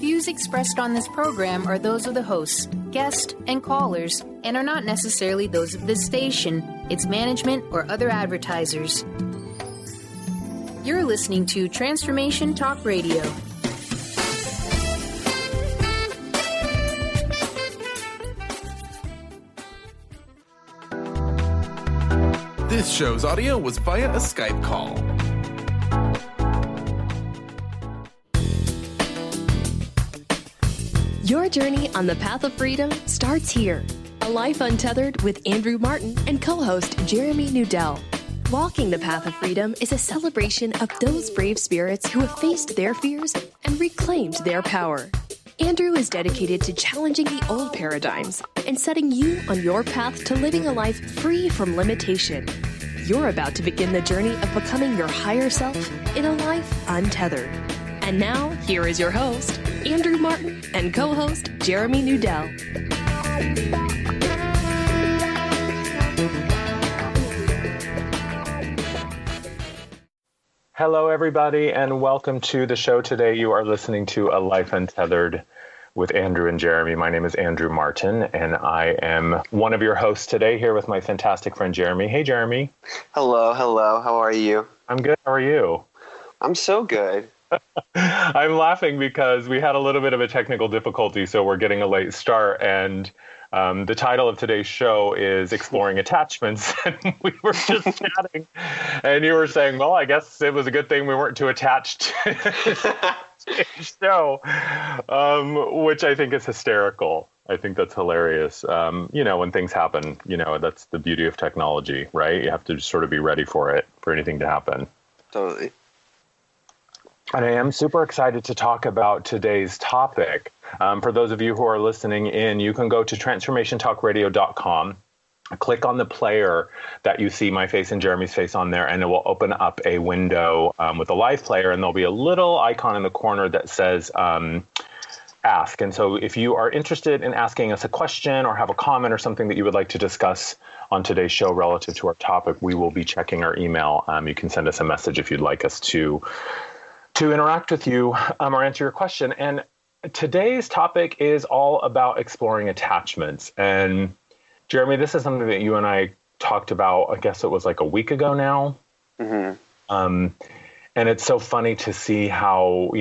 views expressed on this program are those of the hosts, guests, and callers, and are not necessarily those of this station, its management, or other advertisers. You're listening to Transformation Talk Radio. This show's audio was via a Skype call. Your journey on the path of freedom starts here. A Life Untethered with Andrew Martin and co-host Jeremy Nudell. Walking the path of freedom is a celebration of those brave spirits who have faced their fears and reclaimed their power. Andrew is dedicated to challenging the old paradigms and setting you on your path to living a life free from limitation. You're about to begin the journey of becoming your higher self in a life untethered. And now, here is your host, Andrew Martin, and co-host Jeremy Nudell. Hello, everybody, and welcome to the show today. You are listening to A Life Untethered with Andrew and Jeremy. My name is Andrew Martin, and I am one of your hosts today here with my fantastic friend, Jeremy. Hey, Jeremy. Hello. How are you? I'm good. How are you? I'm so good. I'm laughing because we had a little bit of a technical difficulty, so we're getting a late start, and the title of today's show is Exploring Attachments, and we were just chatting, and you were saying, well, I guess it was a good thing we weren't too attached to today's show, which I think is hysterical. I think that's hilarious. When things happen, that's the beauty of technology, right? You have to just sort of be ready for it, for anything to happen. Totally. And I am super excited to talk about today's topic. For those of you who are listening in, you can go to transformationtalkradio.com, click on the player that you see my face and Jeremy's face on there, and it will open up a window with a live player, and there'll be a little icon in the corner that says ask. And so if you are interested in asking us a question or have a comment or something that you would like to discuss on today's show relative to our topic, we will be checking our email. You can send us a message if you'd like us to interact with you or answer your question. And today's topic is all about exploring attachments. And Jeremy, this is something that you and I talked about, I guess it was like a week ago now. Mm-hmm. And it's so funny to see how,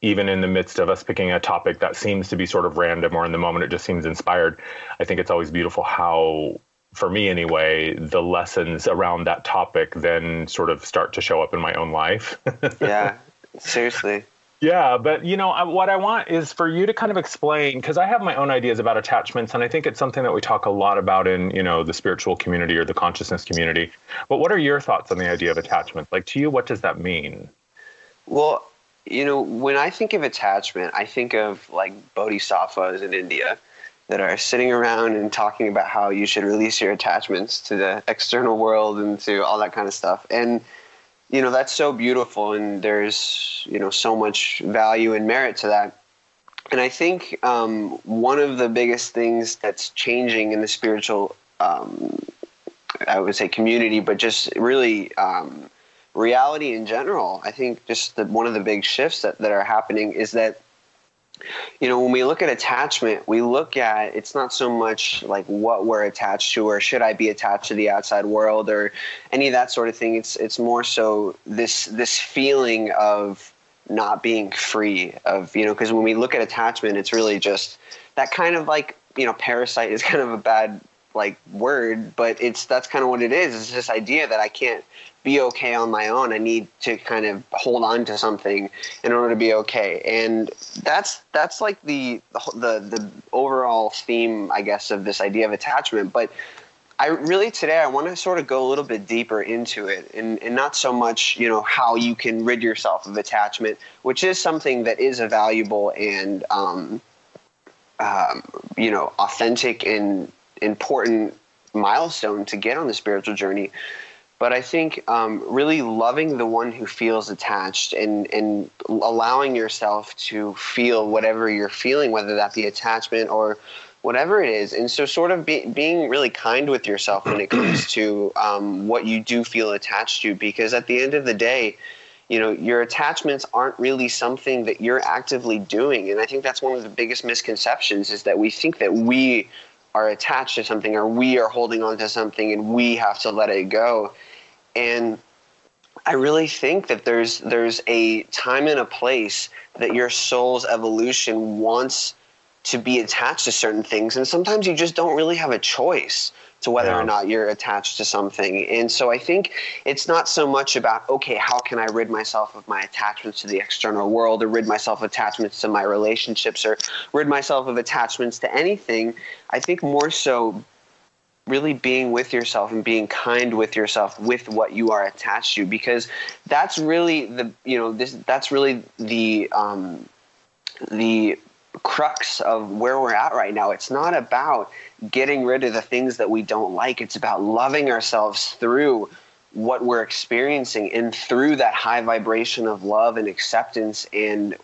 even in the midst of us picking a topic that seems to be sort of random or in the moment it just seems inspired, I think it's always beautiful how, for me anyway, the lessons around that topic then sort of start to show up in my own life. Yeah. Seriously. Yeah, but what I want is for you to kind of explain, because I have my own ideas about attachments, and I think it's something that we talk a lot about in, the spiritual community or the consciousness community. But what are your thoughts on the idea of attachment? Like, to you, what does that mean? Well, when I think of attachment, I think of like bodhisattvas in India that are sitting around and talking about how you should release your attachments to the external world and to all that kind of stuff. And that's so beautiful, and there's, so much value and merit to that. And I think one of the biggest things that's changing in the spiritual, I would say community, but just really reality in general, I think just one of the big shifts that are happening is that, when we look at attachment, we look at, it's not so much like what we're attached to or should I be attached to the outside world or any of that sort of thing. It's more so this feeling of not being free of, because when we look at attachment, it's really just that kind of like, parasite is kind of a bad like word, but that's kind of what it is. It's this idea that I can't be okay on my own. I need to kind of hold on to something in order to be okay. And that's like the overall theme, I guess, of this idea of attachment. But today I want to sort of go a little bit deeper into it and not so much, how you can rid yourself of attachment, which is something that is a valuable and, authentic and important milestone to get on the spiritual journey. But I think really loving the one who feels attached and allowing yourself to feel whatever you're feeling, whether that be attachment or whatever it is. And so sort of being really kind with yourself when it comes to what you do feel attached to, because at the end of the day, your attachments aren't really something that you're actively doing. And I think that's one of the biggest misconceptions, is that we think that we are attached to something, or we are holding on to something and we have to let it go. And I really think that there's a time and a place that your soul's evolution wants to be attached to certain things. And sometimes you just don't really have a choice to whether or not you're attached to something. And so I think it's not so much about, okay, how can I rid myself of my attachments to the external world, or rid myself of attachments to my relationships, or rid myself of attachments to anything. I think more so really being with yourself and being kind with yourself with what you are attached to, because that's really the crux of where we're at right now. It's not about getting rid of the things that we don't like. It's about loving ourselves through what we're experiencing, and through that high vibration of love and acceptance and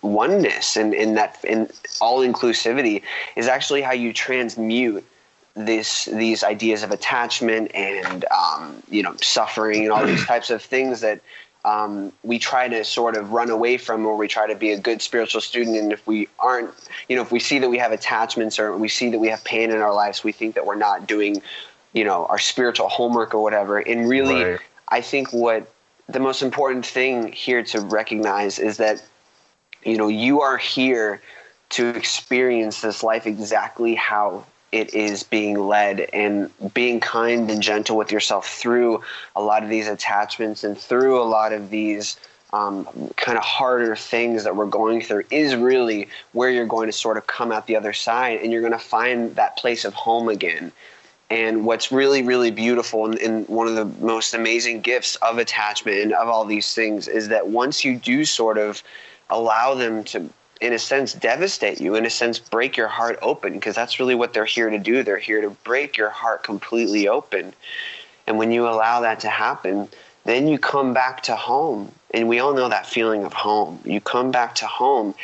oneness and that in all inclusivity is actually how you transmute these ideas of attachment and suffering and all these types of things that we try to sort of run away from, or we try to be a good spiritual student. And if we aren't, if we see that we have attachments, or we see that we have pain in our lives, we think that we're not doing, our spiritual homework or whatever. And really, right. I think what the most important thing here to recognize is that, you are here to experience this life exactly how it is being led, and being kind and gentle with yourself through a lot of these attachments and through a lot of these kind of harder things that we're going through is really where you're going to sort of come out the other side, and you're going to find that place of home again. And what's really, really beautiful and one of the most amazing gifts of attachment and of all these things is that once you do sort of allow them to, in a sense, devastate you, in a sense, break your heart open, because that's really what they're here to do. They're here to break your heart completely open. And when you allow that to happen, then you come back to home. And we all know that feeling of home. You come back to home,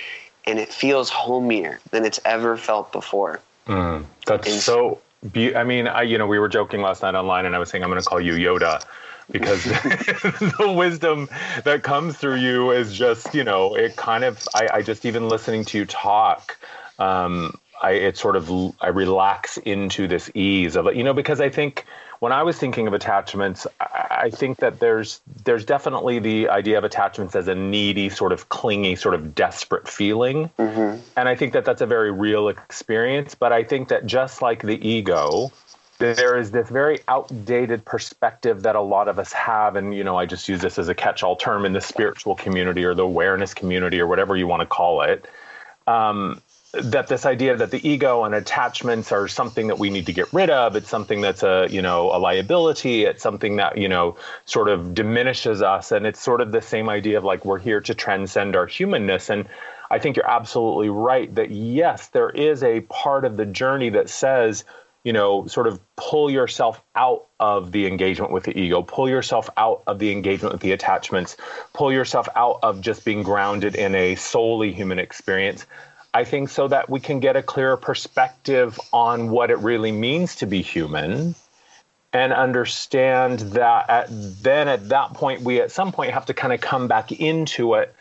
and it feels homier than it's ever felt before. We were joking last night online, and I was saying I'm going to call you Yoda, because the wisdom that comes through you is just, it kind of, I just, even listening to you talk, I relax into this ease of it, because I think when I was thinking of attachments, I think that there's definitely the idea of attachments as a needy, sort of clingy, sort of desperate feeling. Mm-hmm. And I think that that's a very real experience. But I think that just like the ego, there is this very outdated perspective that a lot of us have. And, I just use this as a catch-all term in the spiritual community or the awareness community or whatever you want to call it. That this idea that the ego and attachments are something that we need to get rid of. It's something that's a liability. It's something that, sort of diminishes us. And it's sort of the same idea of like, we're here to transcend our humanness. And I think you're absolutely right that yes, there is a part of the journey that says, sort of pull yourself out of the engagement with the ego, pull yourself out of the engagement with the attachments, pull yourself out of just being grounded in a solely human experience. I think so that we can get a clearer perspective on what it really means to be human, and understand that at that point, we at some point have to kind of come back into it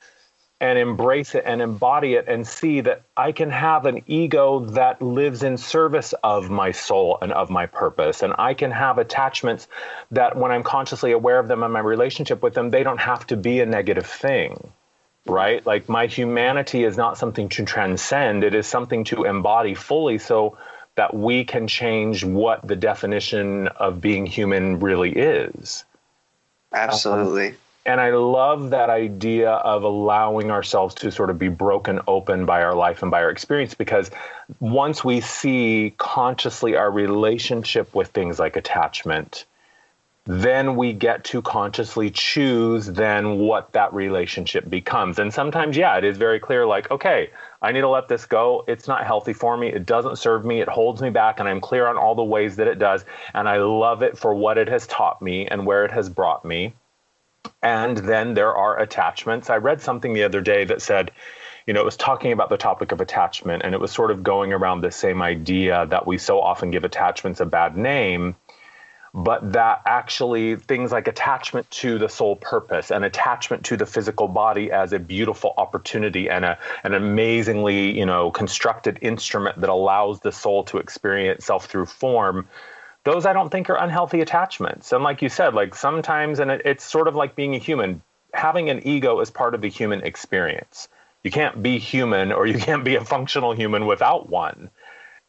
and embrace it and embody it and see that I can have an ego that lives in service of my soul and of my purpose. And I can have attachments that when I'm consciously aware of them and my relationship with them, they don't have to be a negative thing. Right? Like my humanity is not something to transcend. It is something to embody fully so that we can change what the definition of being human really is. Absolutely. And I love that idea of allowing ourselves to sort of be broken open by our life and by our experience, because once we see consciously our relationship with things like attachment, then we get to consciously choose then what that relationship becomes. And sometimes, it is very clear, like, okay, I need to let this go. It's not healthy for me. It doesn't serve me. It holds me back. And I'm clear on all the ways that it does. And I love it for what it has taught me and where it has brought me. And then there are attachments. I read something the other day that said, it was talking about the topic of attachment. And it was sort of going around the same idea that we so often give attachments a bad name. but that actually things like attachment to the soul purpose and attachment to the physical body as a beautiful opportunity and an amazingly, constructed instrument that allows the soul to experience itself through form, those I don't think are unhealthy attachments. And like you said, like sometimes, and it's sort of like being a human, having an ego is part of the human experience. You can't be human, or you can't be a functional human without one.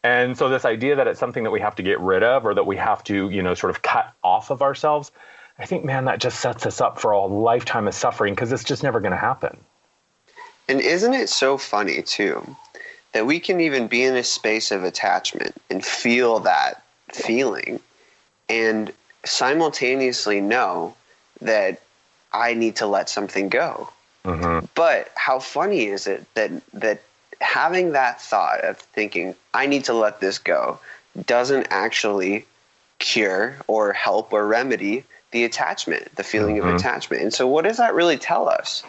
And so this idea that it's something that we have to get rid of, or that we have to, sort of cut off of ourselves, I think, man, that just sets us up for a lifetime of suffering, because it's just never going to happen. And isn't it so funny, too, that we can even be in a space of attachment and feel that feeling and simultaneously know that I need to let something go. Mm-hmm. But how funny is it that having that thought of thinking, I need to let this go, doesn't actually cure or help or remedy the attachment, the feeling of attachment. And so what does that really tell us?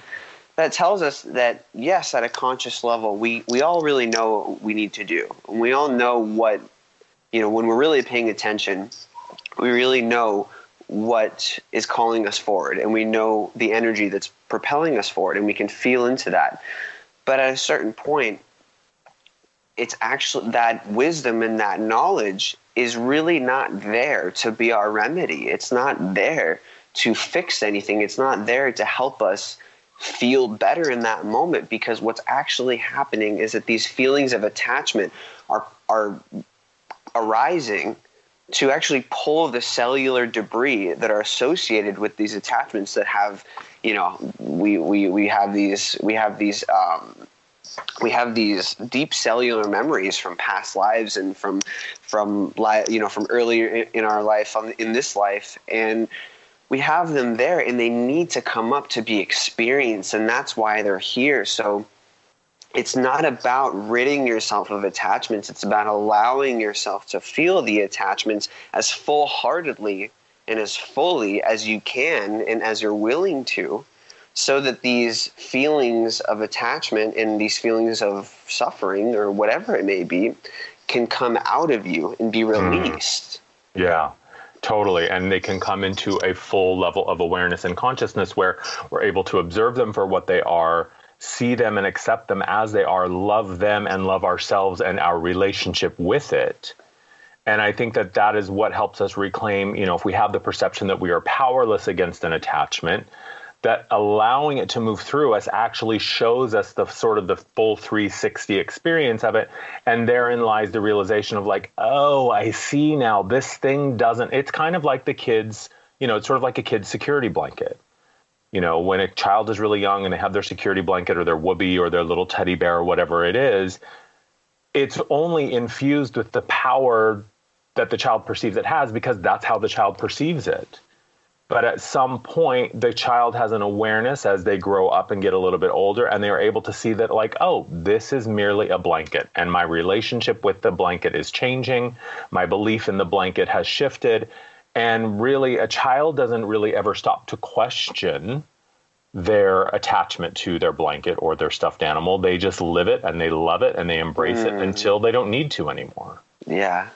That tells us that, yes, at a conscious level, we all really know what we need to do. And we all know what, when we're really paying attention, we really know what is calling us forward, and we know the energy that's propelling us forward, and we can feel into that. But at a certain point, it's actually that wisdom and that knowledge is really not there to be our remedy. It's not there to fix anything. It's not there to help us feel better in that moment, because what's actually happening is that these feelings of attachment are arising to actually pull the cellular debris that are associated with these attachments that have, we have these deep cellular memories from past lives and from earlier in our life, in this life, and we have them there, and they need to come up to be experienced, and that's why they're here. So it's not about ridding yourself of attachments. It's about allowing yourself to feel the attachments as full-heartedly and as fully as you can and as you're willing to, so that these feelings of attachment and these feelings of suffering or whatever it may be can come out of you and be released. Yeah, totally. And they can come into a full level of awareness and consciousness where we're able to observe them for what they are, see them and accept them as they are, love them and love ourselves and our relationship with it. And I think that is what helps us reclaim, if we have the perception that we are powerless against an attachment, that allowing it to move through us actually shows us the sort of the full 360 experience of it. And therein lies the realization of like, oh, I see now, this thing doesn't, it's kind of like the kids, it's sort of like a kid's security blanket. When a child is really young and they have their security blanket or their whoopee or their little teddy bear or whatever it is, it's only infused with the power that the child perceives it has, because that's how the child perceives it. But at some point, the child has an awareness as they grow up and get a little bit older, and they are able to see that like, oh, this is merely a blanket, and my relationship with the blanket is changing. My belief in the blanket has shifted. And really, a child doesn't really ever stop to question their attachment to their blanket or their stuffed animal. They just live it and they love it and they embrace it until they don't need to anymore. Yeah.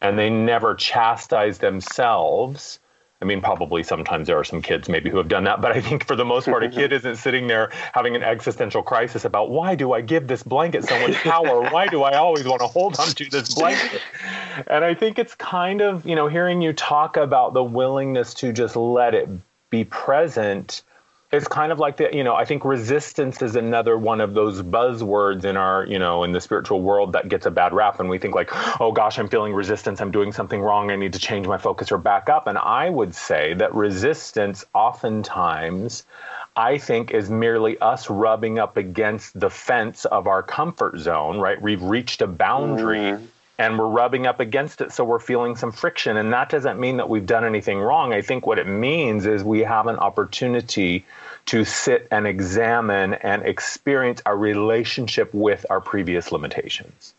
And they never chastise themselves. I mean, probably sometimes there are some kids maybe who have done that, but I think for the most part, a kid isn't sitting there having an existential crisis about why do I give this blanket so much power? Why do I always want to hold on to this blanket? And I think it's kind of, hearing you talk about the willingness to just let it be present, it's kind of like I think resistance is another one of those buzzwords in our, in the spiritual world that gets a bad rap. And we think like, oh gosh, I'm feeling resistance. I'm doing something wrong. I need to change my focus or back up. And I would say that resistance oftentimes, I think, is merely us rubbing up against the fence of our comfort zone, right? We've reached a boundary and we're rubbing up against it. So we're feeling some friction. And that doesn't mean that we've done anything wrong. I think what it means is we have an opportunity to sit and examine and experience our relationship with our previous limitations.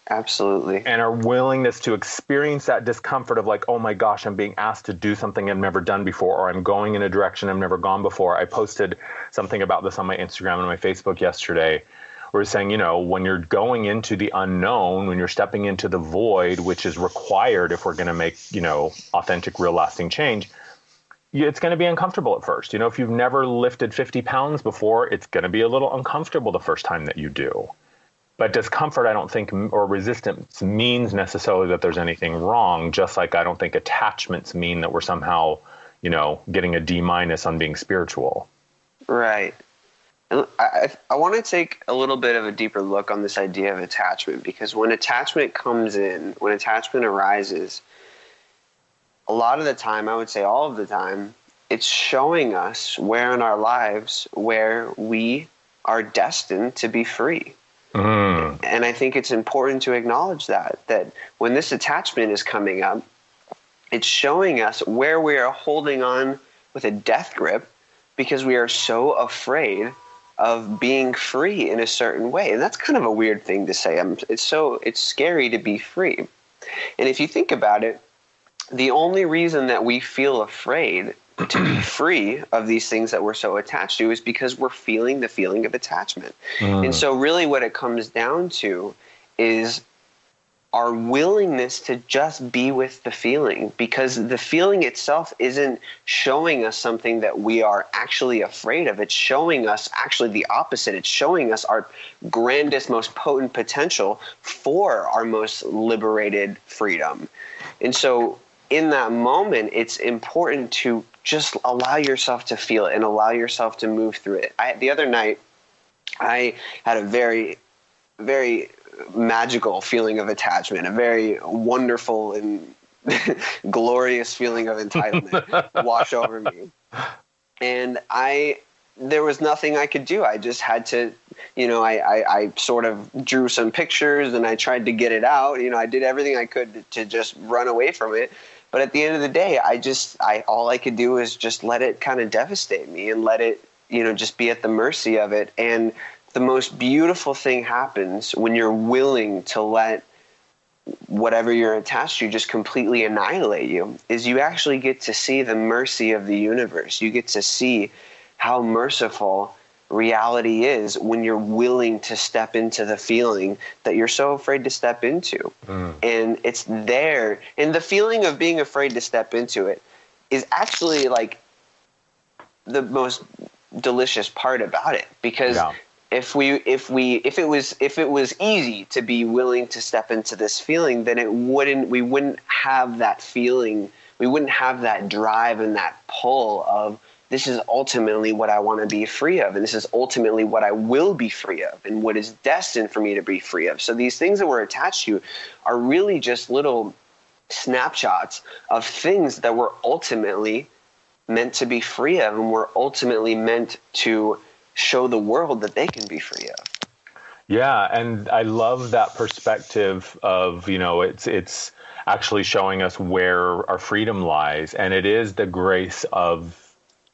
Absolutely. And our willingness to experience that discomfort of like, oh my gosh, I'm being asked to do something I've never done before, or I'm going in a direction I've never gone before. I posted something about this on my Instagram and my Facebook yesterday, we're saying, when you're going into the unknown, when you're stepping into the void, which is required if we're going to make, authentic, real lasting change, it's going to be uncomfortable at first. If you've never lifted 50 pounds before, it's going to be a little uncomfortable the first time that you do. But discomfort, I don't think, or resistance means necessarily that there's anything wrong, just like I don't think attachments mean that we're somehow, getting a D- on being spiritual. Right. And I want to take a little bit of a deeper look on this idea of attachment, because when attachment comes in, when attachment arises, a lot of the time, I would say all of the time, it's showing us where in our lives where we are destined to be free. And I think it's important to acknowledge that when this attachment is coming up, it's showing us where we are holding on with a death grip because we are so afraid of being free in a certain way. And that's kind of a weird thing to say. It's scary to be free. And if you think about it, the only reason that we feel afraid to be free of these things that we're so attached to is because we're feeling the feeling of attachment. And so really what it comes down to is our willingness to just be with the feeling, because the feeling itself isn't showing us something that we are actually afraid of. It's showing us actually the opposite. It's showing us our grandest, most potent potential for our most liberated freedom. And so in that moment, it's important to just allow yourself to feel it and allow yourself to move through it. The other night, I had a very, very magical feeling of attachment, a very wonderful and glorious feeling of entitlement wash over me. And there was nothing I could do. I just had to, I sort of drew some pictures and I tried to get it out. I did everything I could to just run away from it. But at the end of the day, all I could do is just let it kind of devastate me and let it, just be at the mercy of it. And the most beautiful thing happens when you're willing to let whatever you're attached to just completely annihilate you, is you actually get to see the mercy of the universe. You get to see how merciful reality is when you're willing to step into the feeling that you're so afraid to step into. And it's there. And the feeling of being afraid to step into it is actually like the most delicious part about it, because if it was easy to be willing to step into this feeling, then we wouldn't have that feeling. We wouldn't have that drive and that pull of, this is ultimately what I want to be free of, and this is ultimately what I will be free of, and what is destined for me to be free of. So these things that we're attached to are really just little snapshots of things that we're ultimately meant to be free of, and we're ultimately meant to show the world that they can be free of. Yeah, and I love that perspective of, it's actually showing us where our freedom lies, and it is the grace of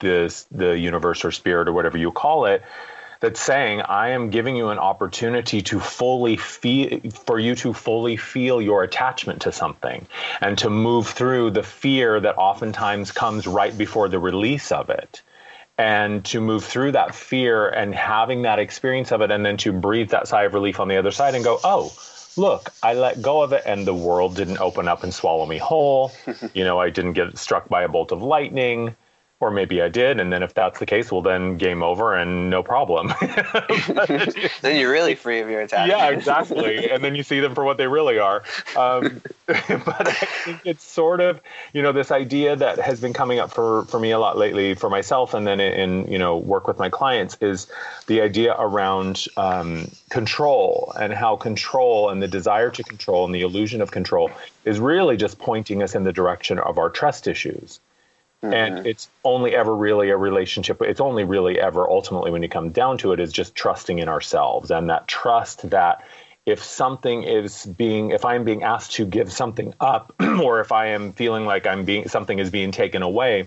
the universe or spirit or whatever you call it, that's saying, I am giving you an opportunity to fully feel your attachment to something, and to move through the fear that oftentimes comes right before the release of it, and to move through that fear and having that experience of it, and then to breathe that sigh of relief on the other side and go, oh, look, I let go of it and the world didn't open up and swallow me whole. I didn't get struck by a bolt of lightning. Or maybe I did, and then if that's the case, well, then game over and no problem. Then you're really free of your attachment. Yeah, exactly. And then you see them for what they really are. But I think it's sort of, this idea that has been coming up for me a lot lately, for myself, and then in work with my clients, is the idea around control, and how control and the desire to control and the illusion of control is really just pointing us in the direction of our trust issues. And it's only ever really a relationship. It's only really ever, ultimately, when you come down to it, is just trusting in ourselves, and that trust that if I'm being asked to give something up, or if I am feeling like something is being taken away,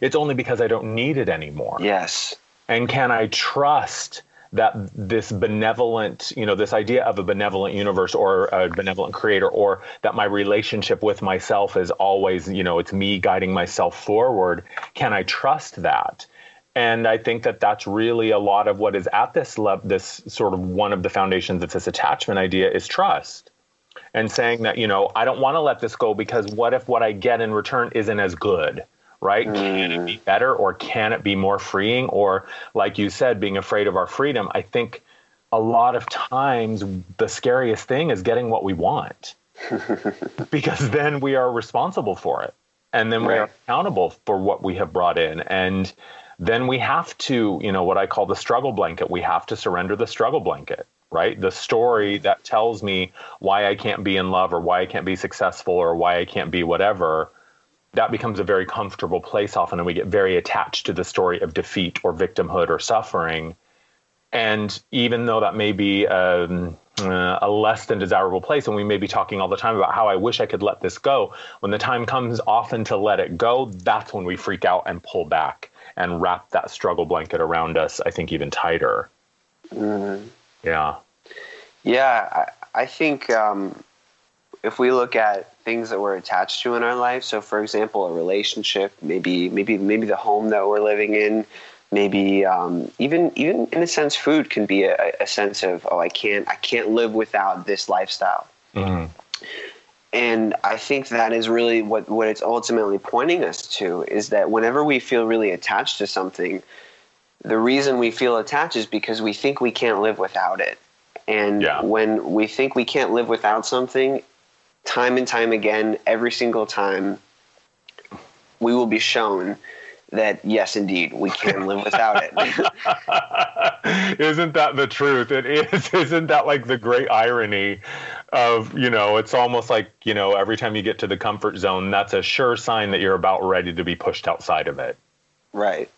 it's only because I don't need it anymore. Yes. And can I trust that this benevolent, this idea of a benevolent universe or a benevolent creator, or that my relationship with myself is always, it's me guiding myself forward. Can I trust that? And I think that that's really a lot of what is at this sort of one of the foundations of this attachment idea is trust. And saying that, I don't want to let this go because what if what I get in return isn't as good, right? Can it be better, or can it be more freeing? Or like you said, being afraid of our freedom. I think a lot of times the scariest thing is getting what we want because then we are responsible for it. And then we are accountable for what we have brought in. And then we have to, what I call the struggle blanket. We have to surrender the struggle blanket, right? The story that tells me why I can't be in love or why I can't be successful or why I can't be whatever, that becomes a very comfortable place often. And we get very attached to the story of defeat or victimhood or suffering. And even though that may be a less than desirable place, and we may be talking all the time about how I wish I could let this go, when the time comes often to let it go, that's when we freak out and pull back and wrap that struggle blanket around us, I think, even tighter. Mm-hmm. Yeah. Yeah, I think if we look at things that we're attached to in our life, so for example, a relationship, maybe the home that we're living in, maybe even in a sense, food can be a sense of, I can't live without this lifestyle. Mm-hmm. And I think that is really what it's ultimately pointing us to, is that whenever we feel really attached to something, the reason we feel attached is because we think we can't live without it. And when we think we can't live without something, time and time again, every single time, we will be shown that, yes, indeed, we can live without it. Isn't that the truth? It is. Isn't that like the great irony of, it's almost like, every time you get to the comfort zone, that's a sure sign that you're about ready to be pushed outside of it. Right.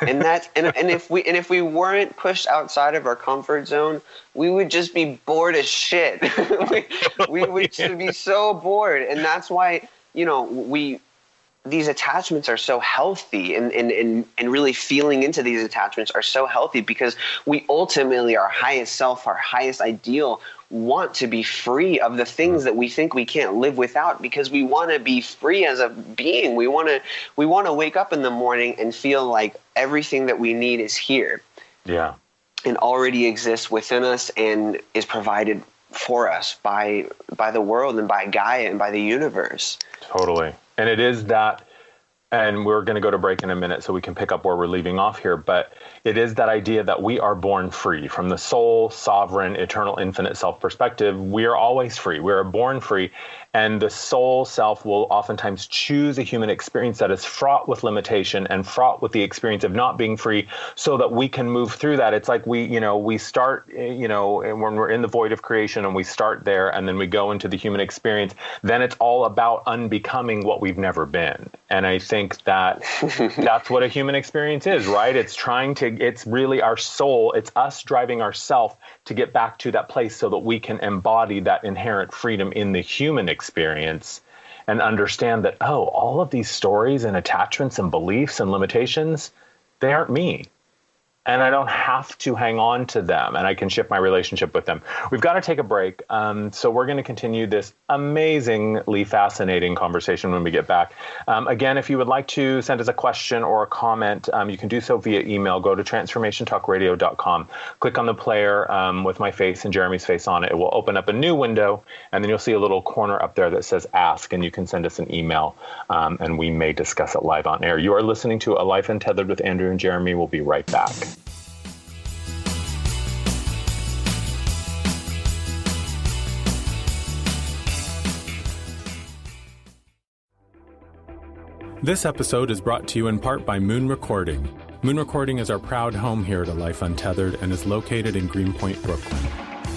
And if we weren't pushed outside of our comfort zone, we would just be bored as shit. we would just be so bored. And that's why, these attachments are so healthy, and really feeling into these attachments are so healthy, because we ultimately, our highest self, our highest ideal, want to be free of the things that we think we can't live without, because we want to be free as a being. We want to wake up in the morning and feel like everything that we need is here. Yeah. And already exists within us and is provided for us by the world and by Gaia and by the universe. Totally. And it is that, and we're going to go to break in a minute so we can pick up where we're leaving off here, but it is that idea that we are born free from the soul, sovereign, eternal, infinite self perspective. We are always free. We are born free. And the soul self will oftentimes choose a human experience that is fraught with limitation and fraught with the experience of not being free, so that we can move through that. It's like we start, when we're in the void of creation and we start there and then we go into the human experience, then it's all about unbecoming what we've never been. And I think that that's what a human experience is, right? It's really our soul. It's us driving ourself to get back to that place so that we can embody that inherent freedom in the human experience and understand that, all of these stories and attachments and beliefs and limitations, they aren't me. And I don't have to hang on to them, and I can shift my relationship with them. We've got to take a break. So we're going to continue this amazingly fascinating conversation when we get back. Again, if you would like to send us a question or a comment, you can do so via email. Go to transformationtalkradio.com. Click on the player with my face and Jeremy's face on it. It will open up a new window, and then you'll see a little corner up there that says Ask, and you can send us an email, and we may discuss it live on air. You are listening to A Life Untethered with Andrew and Jeremy. We'll be right back. This episode is brought to you in part by Moon Recording. Moon Recording is our proud home here at A Life Untethered and is located in Greenpoint, Brooklyn.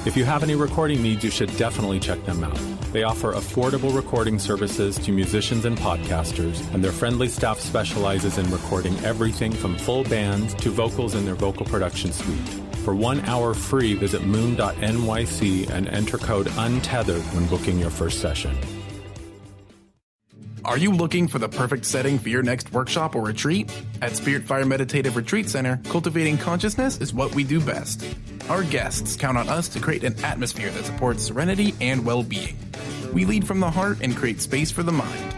If you have any recording needs, you should definitely check them out. They offer affordable recording services to musicians and podcasters, and their friendly staff specializes in recording everything from full bands to vocals in their vocal production suite. For 1 hour free, visit moon.nyc and enter code UNTETHERED when booking your first session. Are you looking for the perfect setting for your next workshop or retreat? At Spirit Fire Meditative Retreat Center, cultivating consciousness is what we do best. Our guests count on us to create an atmosphere that supports serenity and well-being. We lead from the heart and create space for the mind.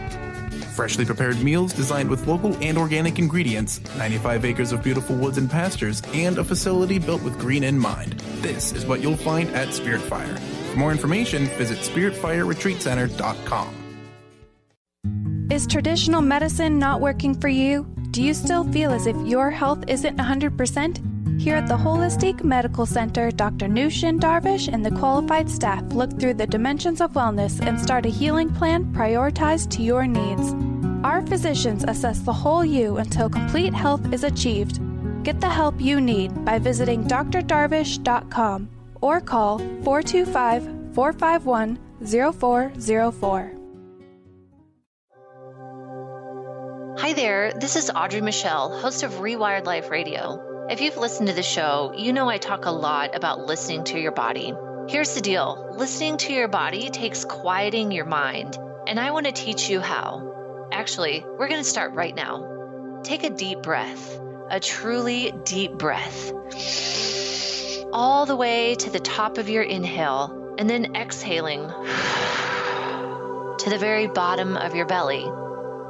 Freshly prepared meals designed with local and organic ingredients, 95 acres of beautiful woods and pastures, and a facility built with green in mind. This is what you'll find at Spiritfire. For more information, visit spiritfireretreatcenter.com. Is traditional medicine not working for you? Do you still feel as if your health isn't 100%? Here at the Holistic Medical Center, Dr. Nushin Darvish and the qualified staff look through the dimensions of wellness and start a healing plan prioritized to your needs. Our physicians assess the whole you until complete health is achieved. Get the help you need by visiting drdarvish.com or call 425-451-0404. Hi there, this is Audrey Michelle, host of Rewired Life Radio. If you've listened to the show, you know I talk a lot about listening to your body. Here's the deal. Listening to your body takes quieting your mind, and I want to teach you how. Actually, we're going to start right now. Take a deep breath, a truly deep breath, all the way to the top of your inhale, and then exhaling to the very bottom of your belly.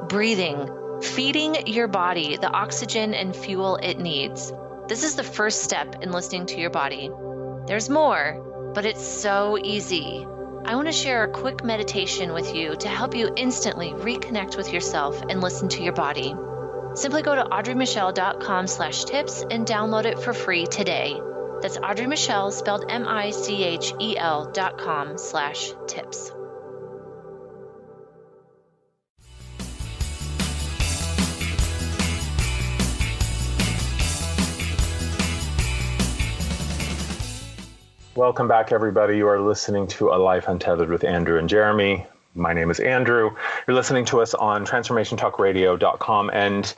Breathing, feeding your body the oxygen and fuel it needs. This is the first step in listening to your body. There's more, but it's so easy. I want to share a quick meditation with you to help you instantly reconnect with yourself and listen to your body. Simply go to audreymichelle.com/tips and download it for free today. That's Audrey Michelle, spelled MICHEL.com/tips. Welcome back, everybody. You are listening to A Life Untethered with Andrew and Jeremy. My name is Andrew. You're listening to us on transformationtalkradio.com. And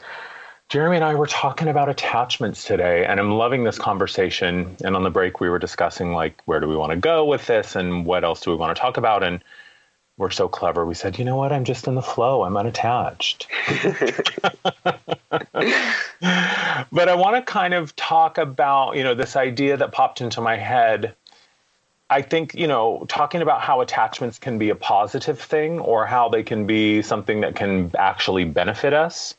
Jeremy and I were talking about attachments today, and I'm loving this conversation. And on the break, we were discussing, like, where do we want to go with this and what else do we want to talk about? And we're so clever. We said, you know what? I'm just in the flow. I'm unattached. But I want to kind of talk about, this idea that popped into my head. I think, talking about how attachments can be a positive thing or how they can be something that can actually benefit us.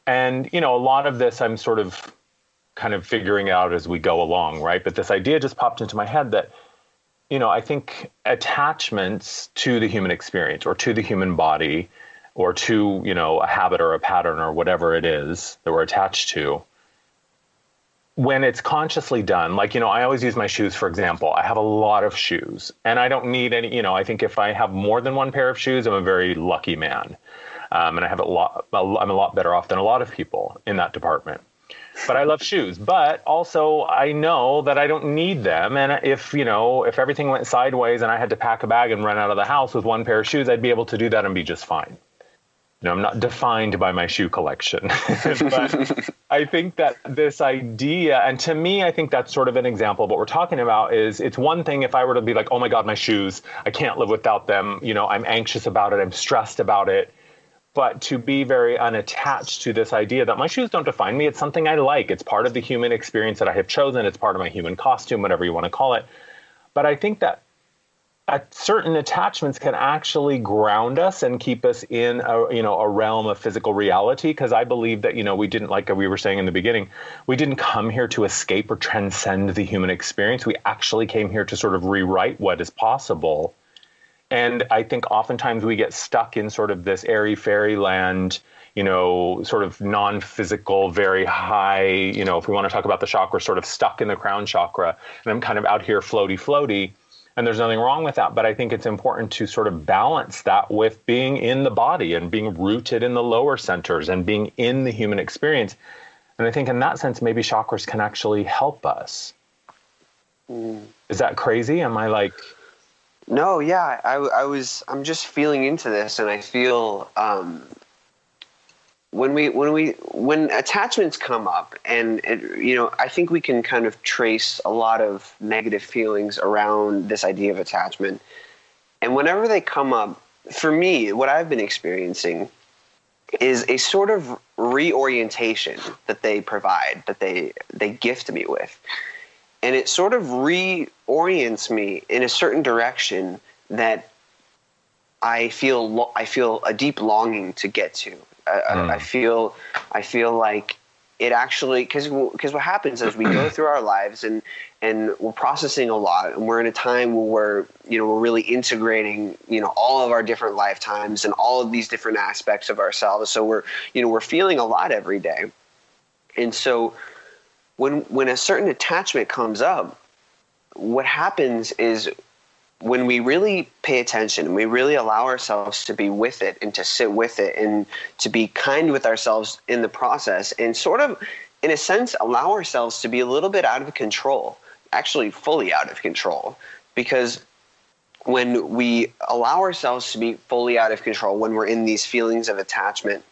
And, a lot of this I'm sort of kind of figuring out as we go along, right? But this idea just popped into my head that, I think attachments to the human experience or to the human body or to, a habit or a pattern or whatever it is that we're attached to, when it's consciously done, like, I always use my shoes, for example. I have a lot of shoes and I don't need any, I think if I have more than one pair of shoes, I'm a very lucky man. And I'm a lot better off than a lot of people in that department. But I love shoes, but also I know that I don't need them. And if everything went sideways and I had to pack a bag and run out of the house with one pair of shoes, I'd be able to do that and be just fine. I'm not defined by my shoe collection. But I think that this idea, and to me, I think that's sort of an example of what we're talking about is it's one thing if I were to be like, oh my God, my shoes, I can't live without them. I'm anxious about it. I'm stressed about it. But to be very unattached to this idea that my shoes don't define me, it's something I like. It's part of the human experience that I have chosen. It's part of my human costume, whatever you want to call it. But I think that certain attachments can actually ground us and keep us in a realm of physical reality. Because I believe that, we didn't, like we were saying in the beginning, we didn't come here to escape or transcend the human experience. We actually came here to sort of rewrite what is possible. And I think oftentimes we get stuck in sort of this airy fairyland, sort of non-physical, very high, if we want to talk about the chakra, sort of stuck in the crown chakra. And I'm kind of out here floaty. And there's nothing wrong with that. But I think it's important to sort of balance that with being in the body and being rooted in the lower centers and being in the human experience. And I think in that sense, maybe chakras can actually help us. Is that crazy? Am I like... No, yeah, I'm just feeling into this, and I feel when attachments come up, and I think we can kind of trace a lot of negative feelings around this idea of attachment. And whenever they come up, for me, what I've been experiencing is a sort of reorientation that they provide, that they gift me with. And it sort of reorients me in a certain direction that I feel a deep longing to get to. I feel like it actually, because what happens is we go through our lives and we're processing a lot, and we're in a time where we're really integrating all of our different lifetimes and all of these different aspects of ourselves. So we're feeling a lot every day, and so when a certain attachment comes up, what happens is, when we really pay attention, we really allow ourselves to be with it and to sit with it and to be kind with ourselves in the process, and sort of, in a sense, allow ourselves to be a little bit out of control, actually fully out of control. Because when we allow ourselves to be fully out of control, when we're in these feelings of attachment,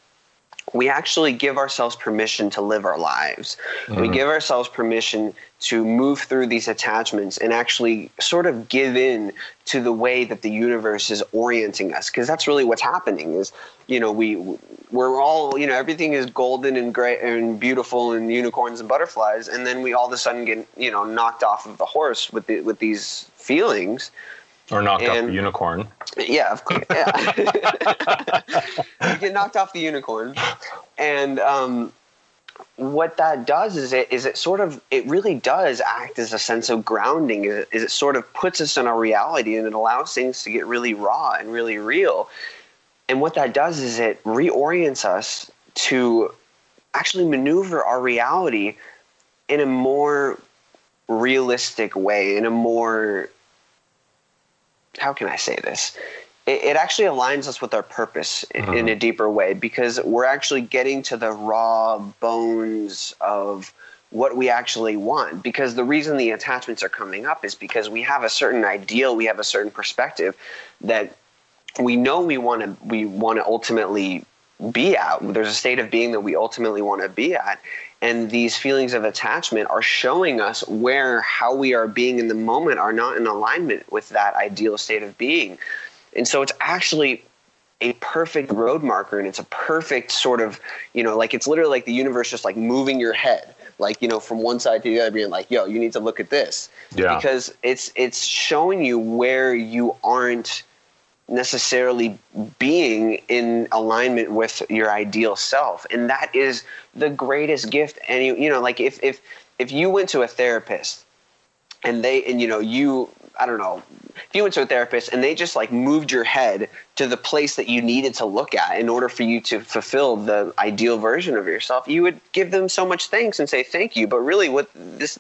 we actually give ourselves permission to live our lives. We give ourselves permission to move through these attachments and actually sort of give in to the way that the universe is orienting us. Because that's really what's happening is, we're all, everything is golden and great and beautiful and unicorns and butterflies. And then we all of a sudden get, knocked off of the horse with these feelings. Or knocked off the unicorn. Yeah, of course. Yeah. You get knocked off the unicorn. And what that does is it really does act as a sense of grounding. Is it sort of puts us in our reality, and it allows things to get really raw and really real. And what that does is it reorients us to actually maneuver our reality in a more realistic way, in a more, how can I say this? It actually aligns us with our purpose in a deeper way, because we're actually getting to the raw bones of what we actually want. Because the reason the attachments are coming up is because we have a certain ideal, we have a certain perspective that we know we want to ultimately be at. There's a state of being that we ultimately want to be at. And these feelings of attachment are showing us how we are being in the moment are not in alignment with that ideal state of being. And so it's actually a perfect road marker, and it's a perfect sort of, like it's literally like the universe just like moving your head, like, from one side to the other, being like, yo, you need to look at this. Yeah. Because it's showing you where you aren't necessarily being in alignment with your ideal self. And that is the greatest gift. And like if you went to a therapist and if you went to a therapist and they just like moved your head to the place that you needed to look at in order for you to fulfill the ideal version of yourself, you would give them so much thanks and say thank you. But really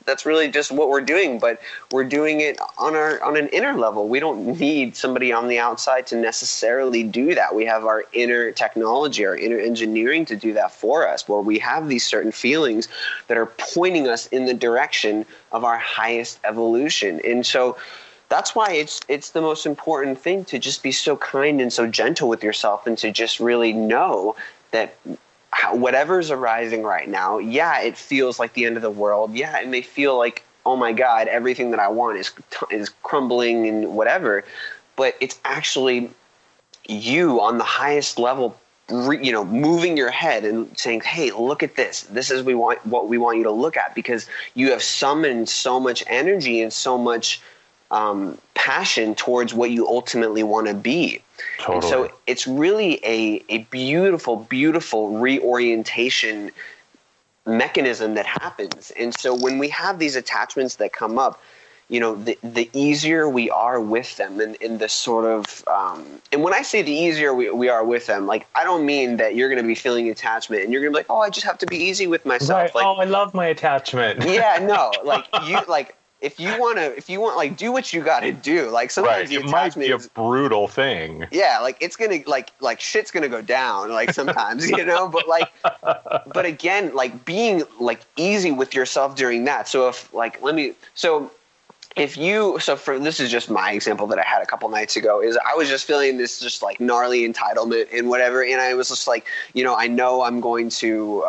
that's really just what we're doing, but we're doing it on an inner level. We don't need somebody on the outside to necessarily do that. We have our inner technology, our inner engineering to do that for us, where we have these certain feelings that are pointing us in the direction of our highest evolution. And so that's why it's the most important thing to just be so kind and so gentle with yourself, and to just really know that whatever's arising right now, yeah, it feels like the end of the world. Yeah, it may feel like, oh my God, everything that I want is crumbling and whatever, but it's actually you on the highest level, moving your head and saying, hey, look at this. This is what we want you to look at, because you have summoned so much energy and so much passion towards what you ultimately want to be. Totally. And so it's really a beautiful, beautiful reorientation mechanism that happens. And so when we have these attachments that come up, the easier we are with them, and in this sort of, and when I say the easier we are with them, like, I don't mean that you're going to be feeling attachment and you're going to be like, oh, I just have to be easy with myself. Right. Like, oh, I love my attachment. Yeah, no, if you want, like, do what you got to do. Like, sometimes it might be a brutal thing. Yeah, like, it's gonna like shit's gonna go down. Like, sometimes, but again, like, being like easy with yourself during that. So this is just my example that I had a couple nights ago, is I was just feeling this just like gnarly entitlement and whatever. And I was just like, I know I'm going to,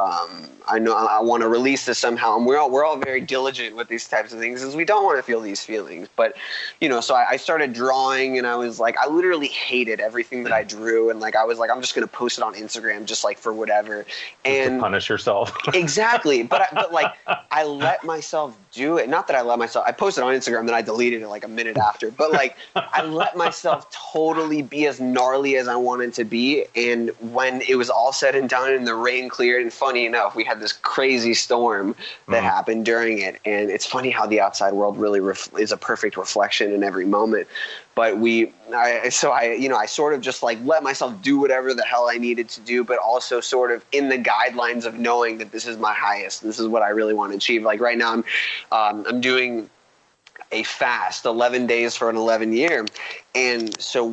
I know I want to release this somehow. And we're all very diligent with these types of things, because we don't want to feel these feelings. But, so I started drawing, and I was like, I literally hated everything that I drew. And like, I was like, I'm just going to post it on Instagram, just like for whatever. And to punish yourself. Exactly. But like, I let myself do it. Not that I let myself, I posted on Instagram, then I deleted it like a minute after, but like I let myself totally be as gnarly as I wanted to be. And when it was all said and done and the rain cleared, and funny enough, we had this crazy storm that happened during it. And it's funny how the outside world really is a perfect reflection in every moment. But I sort of just like let myself do whatever the hell I needed to do, but also sort of in the guidelines of knowing that this is my highest. This is what I really want to achieve. Like right now, I'm doing a fast, 11 days for an 11 year. And so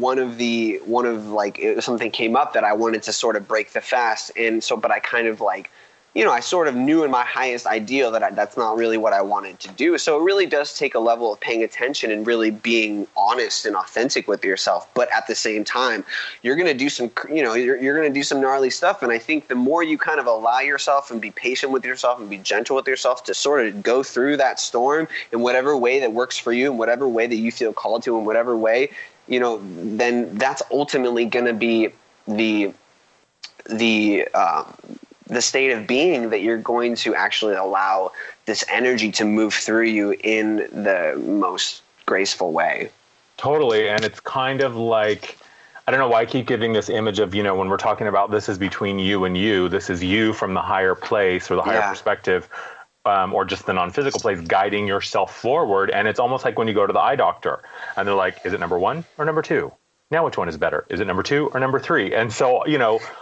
something came up that I wanted to sort of break the fast. And so, but I kind of like, I sort of knew in my highest ideal that that's not really what I wanted to do. So it really does take a level of paying attention and really being honest and authentic with yourself. But at the same time, you're going to do some, you're going to do some gnarly stuff. And I think the more you kind of allow yourself and be patient with yourself and be gentle with yourself to sort of go through that storm in whatever way that works for you, in whatever way that you feel called to, in whatever way, then that's ultimately going to be the state of being that you're going to actually allow this energy to move through you in the most graceful way. Totally. And it's kind of like, I don't know why I keep giving this image of, when we're talking about this is between you and you, this is you from the higher place or the higher perspective, or just the non-physical place, guiding yourself forward. And it's almost like when you go to the eye doctor and they're like, is it number 1 or number 2? Now, which one is better? Is it number 2 or number 3? And so,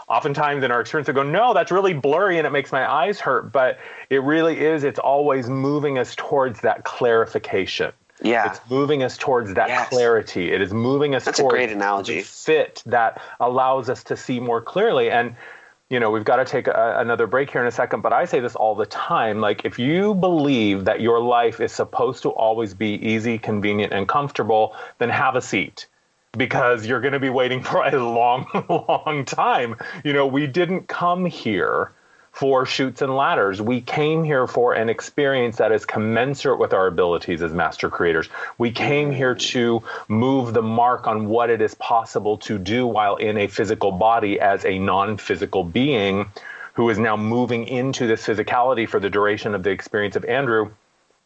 oftentimes in our experience, we go, no, that's really blurry and it makes my eyes hurt. But it really is. It's always moving us towards that clarification. Yeah. It's moving us towards that clarity. It is moving us towards a great analogy. The fit that allows us to see more clearly. And, we've got to take another break here in a second. But I say this all the time. Like, if you believe that your life is supposed to always be easy, convenient, and comfortable, then have a seat. Because you're going to be waiting for a long, long time. We didn't come here for chutes and ladders. We came here for an experience that is commensurate with our abilities as master creators. We came here to move the mark on what it is possible to do while in a physical body as a non-physical being who is now moving into this physicality for the duration of the experience of Andrew.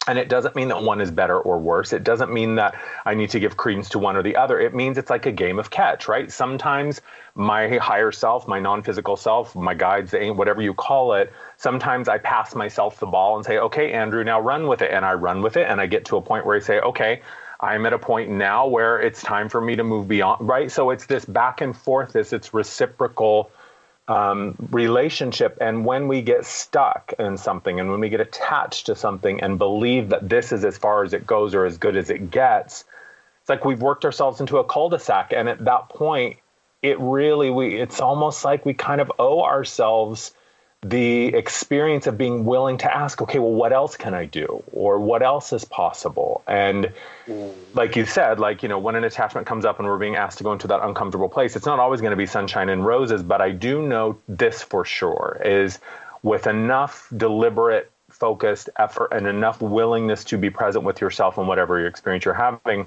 And it doesn't mean that one is better or worse. It doesn't mean that I need to give credence to one or the other. It means it's like a game of catch, right? Sometimes my higher self, my non-physical self, my guides, whatever you call it, sometimes I pass myself the ball and say, okay, Andrew, now run with it. And I run with it. And I get to a point where I say, okay, I'm at a point now where it's time for me to move beyond, right? So it's this back and forth, it's reciprocal relationship. And when we get stuck in something and when we get attached to something and believe that this is as far as it goes or as good as it gets, it's like we've worked ourselves into a cul-de-sac. And at that point, it's almost like we kind of owe ourselves the experience of being willing to ask, okay, well, what else can I do? Or what else is possible? And like you said, when an attachment comes up and we're being asked to go into that uncomfortable place, it's not always going to be sunshine and roses. But I do know this for sure is with enough deliberate, focused effort and enough willingness to be present with yourself and whatever your experience you're having,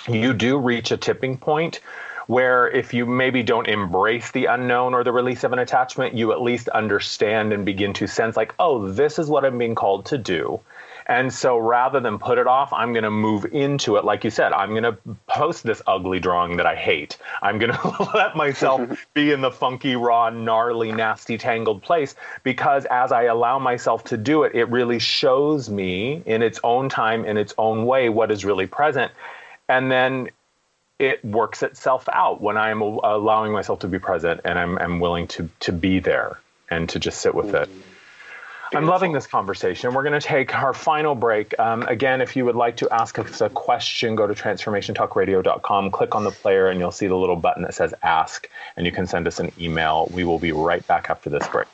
you do reach a tipping point where if you maybe don't embrace the unknown or the release of an attachment, you at least understand and begin to sense like, oh, this is what I'm being called to do. And so rather than put it off, I'm going to move into it. Like you said, I'm going to post this ugly drawing that I hate. I'm going to let myself be in the funky, raw, gnarly, nasty, tangled place, because as I allow myself to do it, it really shows me in its own time, in its own way, what is really present. And then it works itself out when I'm allowing myself to be present and I'm willing to be there and to just sit with it. I'm loving this conversation. We're going to take our final break. Again, if you would like to ask us a question, go to transformationtalkradio.com, click on the player, and you'll see the little button that says ask, and you can send us an email. We will be right back after this break.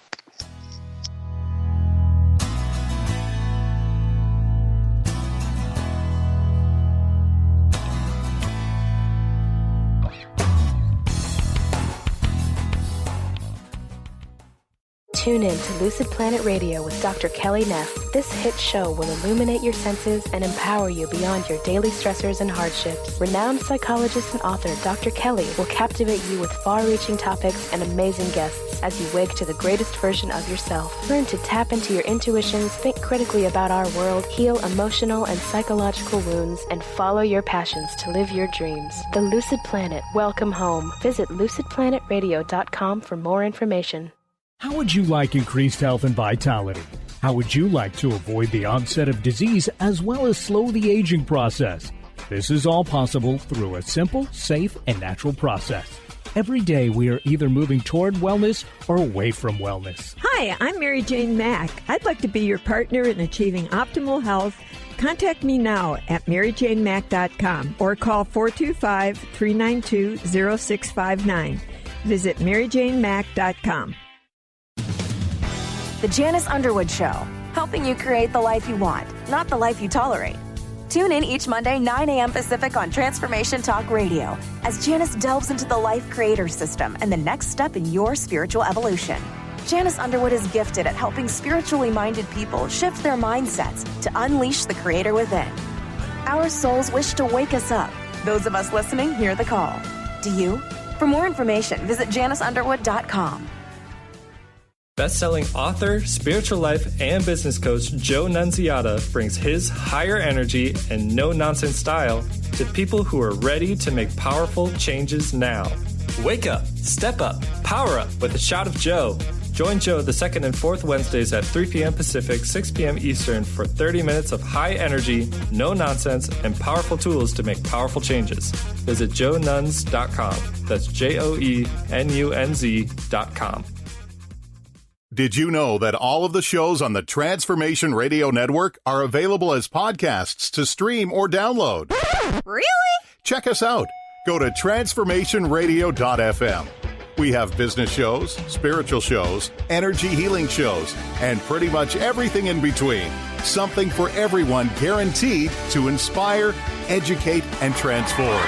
Tune in to Lucid Planet Radio with Dr. Kelly Neff. This hit show will illuminate your senses and empower you beyond your daily stressors and hardships. Renowned psychologist and author Dr. Kelly will captivate you with far-reaching topics and amazing guests as you wake to the greatest version of yourself. Learn to tap into your intuitions, think critically about our world, heal emotional and psychological wounds, and follow your passions to live your dreams. The Lucid Planet. Welcome home. Visit lucidplanetradio.com for more information. How would you like increased health and vitality? How would you like to avoid the onset of disease as well as slow the aging process? This is all possible through a simple, safe, and natural process. Every day we are either moving toward wellness or away from wellness. Hi, I'm Mary Jane Mack. I'd like to be your partner in achieving optimal health. Contact me now at maryjanemack.com or call 425-392-0659. Visit maryjanemack.com. The Janice Underwood Show, helping you create the life you want, not the life you tolerate. Tune in each Monday, 9 a.m. Pacific on Transformation Talk Radio as Janice delves into the life creator system and the next step in your spiritual evolution. Janice Underwood is gifted at helping spiritually minded people shift their mindsets to unleash the creator within. Our souls wish to wake us up. Those of us listening hear the call. Do you? For more information, visit janiceunderwood.com. Best-selling author, spiritual life, and business coach Joe Nunziata brings his higher energy and no-nonsense style to people who are ready to make powerful changes now. Wake up, step up, power up with a shot of Joe. Join Joe the second and fourth Wednesdays at 3 p.m. Pacific, 6 p.m. Eastern for 30 minutes of high energy, no nonsense, and powerful tools to make powerful changes. Visit joenuns.com. That's JOENUNZ.com. Did you know that all of the shows on the Transformation Radio Network are available as podcasts to stream or download? Really? Check us out. Go to transformationradio.fm. We have business shows, spiritual shows, energy healing shows, and pretty much everything in between. Something for everyone, guaranteed to inspire, educate, and transform.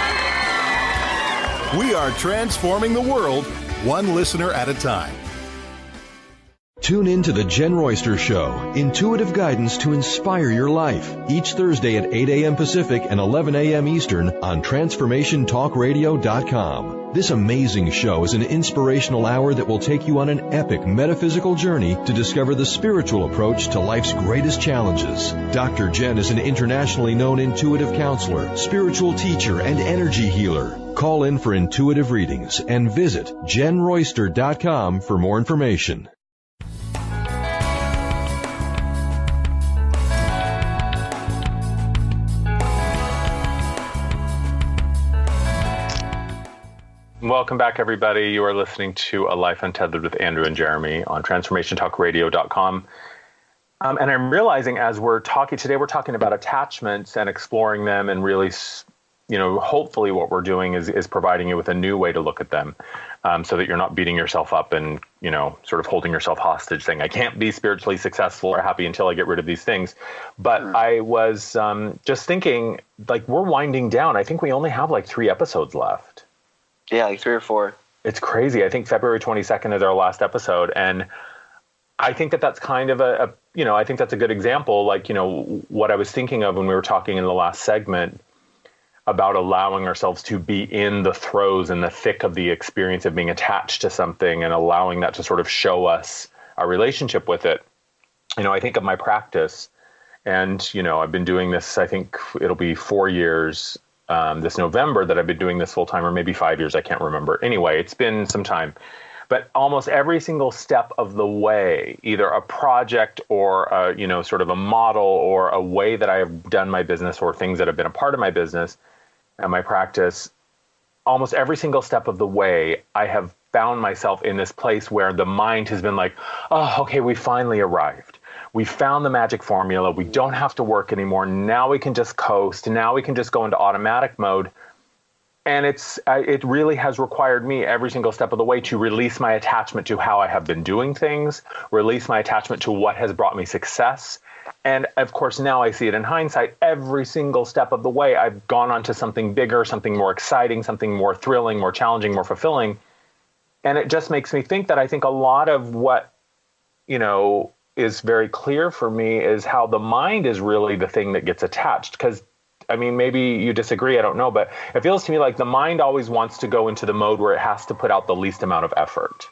We are transforming the world, one listener at a time. Tune in to The Jen Royster Show, intuitive guidance to inspire your life, each Thursday at 8 a.m. Pacific and 11 a.m. Eastern on TransformationTalkRadio.com. This amazing show is an inspirational hour that will take you on an epic metaphysical journey to discover the spiritual approach to life's greatest challenges. Dr. Jen is an internationally known intuitive counselor, spiritual teacher, and energy healer. Call in for intuitive readings and visit JenRoyster.com for more information. Welcome back, everybody. You are listening to A Life Untethered with Andrew and Jeremy on TransformationTalkRadio.com. And I'm realizing as we're talking today, we're talking about attachments and exploring them, and really, hopefully what we're doing is providing you with a new way to look at them, so that you're not beating yourself up and, sort of holding yourself hostage saying, I can't be spiritually successful or happy until I get rid of these things. But I was just thinking, like, we're winding down. I think we only have like 3 episodes left. Yeah, like 3 or 4. It's crazy. I think February 22nd is our last episode. And I think that's kind of I think that's a good example. Like, what I was thinking of when we were talking in the last segment about allowing ourselves to be in the throes and the thick of the experience of being attached to something and allowing that to sort of show us our relationship with it. I think of my practice, and, I've been doing this, I think it'll be 4 years this November that I've been doing this full time, or maybe 5 years. I can't remember. Anyway, it's been some time, but almost every single step of the way, either a project or sort of a model or a way that I have done my business or things that have been a part of my business and my practice, almost every single step of the way, I have found myself in this place where the mind has been like, oh, okay, we finally arrived. We found the magic formula. We don't have to work anymore. Now we can just coast. Now we can just go into automatic mode. And it really has required me every single step of the way to release my attachment to how I have been doing things, release my attachment to what has brought me success. And of course, now I see it in hindsight. Every single step of the way, I've gone on to something bigger, something more exciting, something more thrilling, more challenging, more fulfilling. And it just makes me think that I think a lot of what is very clear for me is how the mind is really the thing that gets attached. Because, I mean, maybe you disagree, I don't know, but it feels to me like the mind always wants to go into the mode where it has to put out the least amount of effort,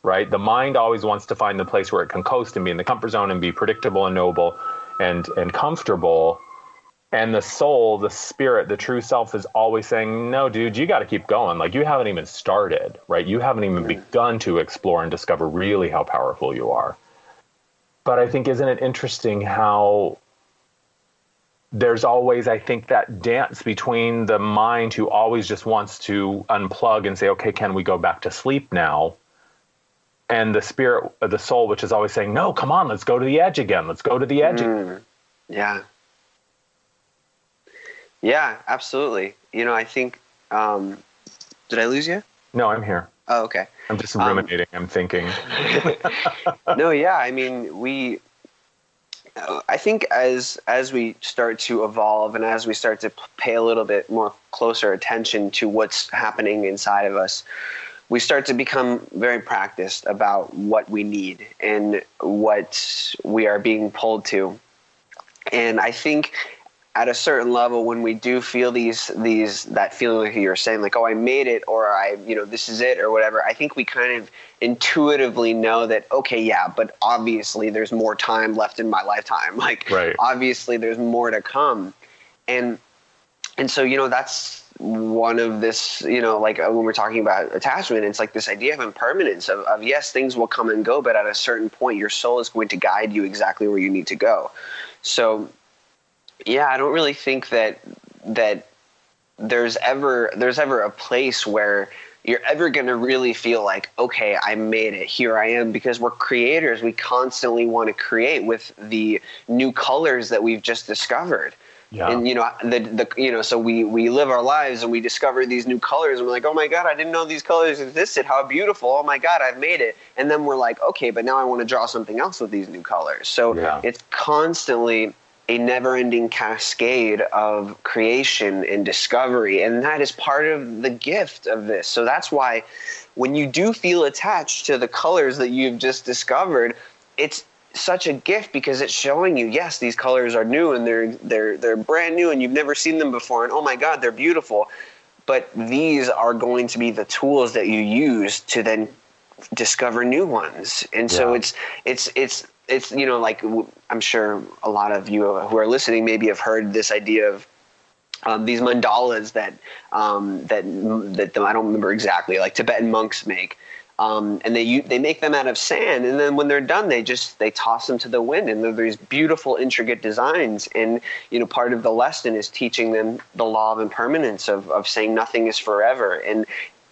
right? The mind always wants to find the place where it can coast and be in the comfort zone and be predictable and knowable and comfortable. And the soul, the spirit, the true self is always saying, no, dude, you got to keep going. Like, you haven't even started, right? You haven't even begun to explore and discover really how powerful you are. But I think, isn't it interesting how there's always, I think, that dance between the mind who always just wants to unplug and say, okay, can we go back to sleep now? And the spirit, the soul, which is always saying, no, come on, let's go to the edge again. Let's go to the edge again. Yeah. Yeah, absolutely. I think, did I lose you? No, I'm here. Oh, okay. I'm just ruminating. I'm thinking. No, yeah. I mean, I think as we start to evolve and as we start to pay a little bit more closer attention to what's happening inside of us, we start to become very practiced about what we need and what we are being pulled to. And I think at a certain level, when we do feel that feeling like you were saying, like, oh, I made it, or this is it, or whatever, I think we kind of intuitively know that, okay, yeah, but obviously there's more time left in my lifetime. Like, right. Obviously there's more to come. And so, that's one of this, like when we're talking about attachment, it's like this idea of impermanence of yes, things will come and go, but at a certain point, your soul is going to guide you exactly where you need to go. So, yeah, I don't really think that there's ever a place where you're ever going to really feel like, okay, I made it, here I am, because we're creators. We constantly want to create with the new colors that we've just discovered. Yeah. And, so we live our lives and we discover these new colors and we're like, oh my God, I didn't know these colors existed. How beautiful. Oh my God, I've made it. And then we're like, okay, but now I want to draw something else with these new colors. So It's constantly a never-ending cascade of creation and discovery, and that is part of the gift of this. So that's why when you do feel attached to the colors that you've just discovered, it's such a gift because it's showing you, yes, these colors are new and they're brand new and you've never seen them before, and oh my God, they're beautiful. But these are going to be the tools that you use to then discover new ones. And so it's like, I'm sure a lot of you who are listening maybe have heard this idea of these mandalas that I don't remember exactly, like Tibetan monks make. And they make them out of sand, and then when they're done, they toss them to the wind, and they're these beautiful, intricate designs. And part of the lesson is teaching them the law of impermanence, of saying nothing is forever, and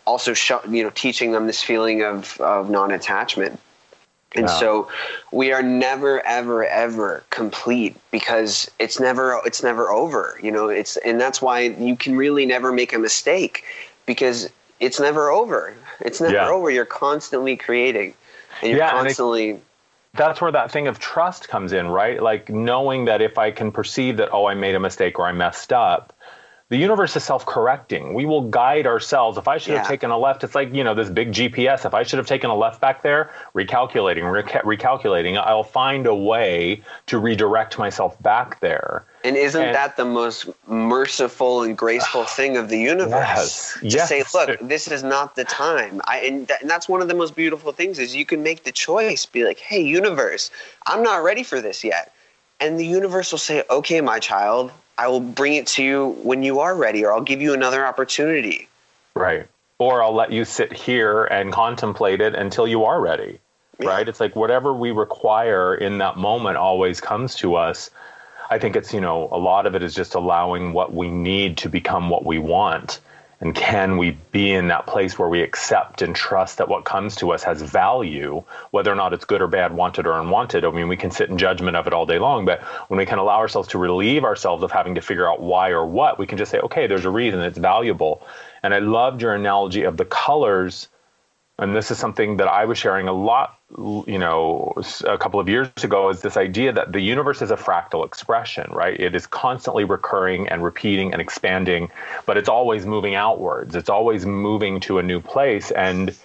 also teaching them this feeling of non-attachment. And so we are never, ever, ever complete because it's never over. And that's why you can really never make a mistake because it's never over. It's never over. You're constantly creating, and you're constantly. That's where that thing of trust comes in, right? Like knowing that if I can perceive that, oh, I made a mistake or I messed up, the universe is self-correcting. We will guide ourselves. If I should have taken a left, it's like, this big GPS. If I should have taken a left back there, recalculating, I'll find a way to redirect myself back there. And isn't that the most merciful and graceful thing of the universe? To say, look, this is not the time. And that's one of the most beautiful things is you can make the choice, be like, hey, universe, I'm not ready for this yet. And the universe will say, okay, my child, I will bring it to you when you are ready, or I'll give you another opportunity. Right. Or I'll let you sit here and contemplate it until you are ready. Yeah. Right. It's like whatever we require in that moment always comes to us. I think it's, a lot of it is just allowing what we need to become what we want. And can we be in that place where we accept and trust that what comes to us has value, whether or not it's good or bad, wanted or unwanted? I mean, we can sit in judgment of it all day long, but when we can allow ourselves to relieve ourselves of having to figure out why or what, we can just say, okay, there's a reason, it's valuable. And I loved your analogy of the colors. And this is something that I was sharing a lot, a couple of years ago, is this idea that the universe is a fractal expression, right? It is constantly recurring and repeating and expanding, but it's always moving outwards. It's always moving to a new place. And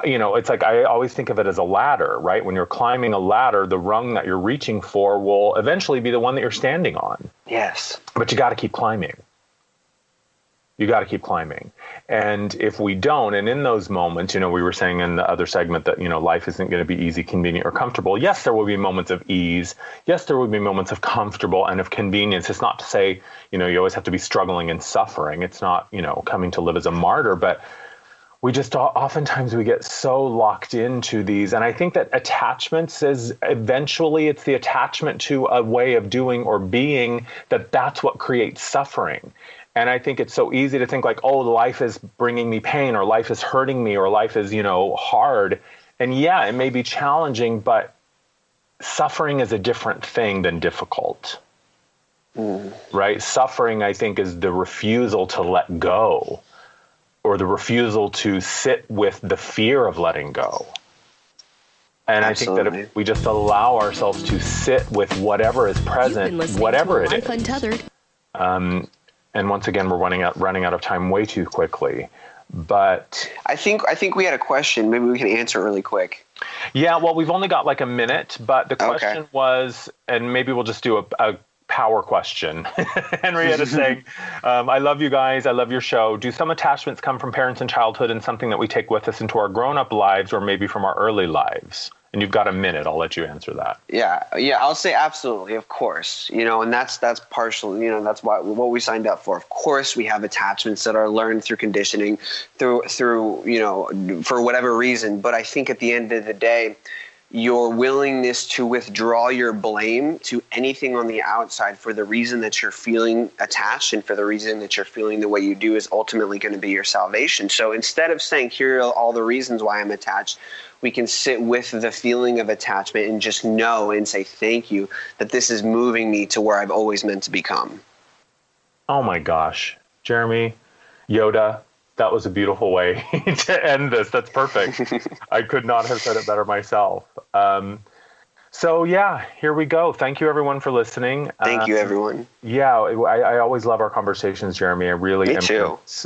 it's like I always think of it as a ladder, right? When you're climbing a ladder, the rung that you're reaching for will eventually be the one that you're standing on. Yes. But you got to keep climbing. You got to keep climbing. And if we don't, and in those moments, we were saying in the other segment that, life isn't going to be easy, convenient, or comfortable. Yes, there will be moments of ease. Yes, there will be moments of comfortable and of convenience. It's not to say, you always have to be struggling and suffering. It's not, coming to live as a martyr, but we just oftentimes we get so locked into these. And I think that attachments is eventually it's the attachment to a way of doing or being that's what creates suffering. And I think it's so easy to think like, oh, life is bringing me pain, or life is hurting me, or life is, hard. And yeah, it may be challenging, but suffering is a different thing than difficult, right? Suffering, I think, is the refusal to let go, or the refusal to sit with the fear of letting go. And Absolutely. I think that if we just allow ourselves to sit with whatever is present, whatever it is. Untethered. And once again, we're running out of time way too quickly. But I think we had a question. Maybe we can answer it really quick. Yeah, well, we've only got like a minute, but the question was, and maybe we'll just do a power question. Henrietta's saying, I love you guys. I love your show. Do some attachments come from parents in childhood and something that we take with us into our grown-up lives, or maybe from our early lives? And you've got a minute. I'll let you answer that. Yeah, I'll say absolutely, of course. And that's partial. That's what we signed up for. Of course, we have attachments that are learned through conditioning, through for whatever reason. But I think at the end of the day, your willingness to withdraw your blame to anything on the outside for the reason that you're feeling attached and for the reason that you're feeling the way you do is ultimately going to be your salvation. So instead of saying, here are all the reasons why I'm attached, we can sit with the feeling of attachment and just know and say, thank you, that this is moving me to where I've always meant to become. Oh my gosh. Jeremy, Yoda, that was a beautiful way to end this. That's perfect. I could not have said it better myself. So yeah, here we go. Thank you everyone for listening. Thank you everyone. Yeah, I always love our conversations, Jeremy. I really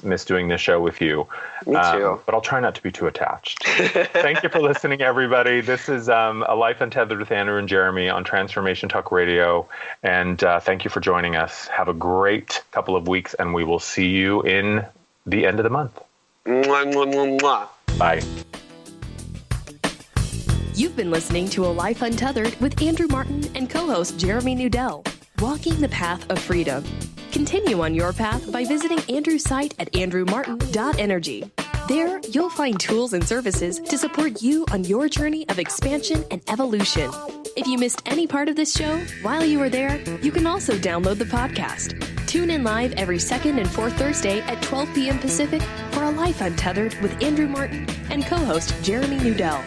miss doing this show with you. Me too. But I'll try not to be too attached. Thank you for listening, everybody. This is A Life Untethered with Andrew and Jeremy on Transformation Talk Radio. And thank you for joining us. Have a great couple of weeks, and we will see you in the end of the month. Mwah, mwah, mwah, mwah. Bye. You've been listening to A Life Untethered with Andrew Martin and co-host Jeremy Nudell, walking the path of freedom. Continue on your path by visiting Andrew's site at andrewmartin.energy. There, you'll find tools and services to support you on your journey of expansion and evolution. If you missed any part of this show while you were there, you can also download the podcast. Tune in live every second and fourth Thursday at 12 p.m. Pacific for A Life Untethered with Andrew Martin and co-host Jeremy Nudell.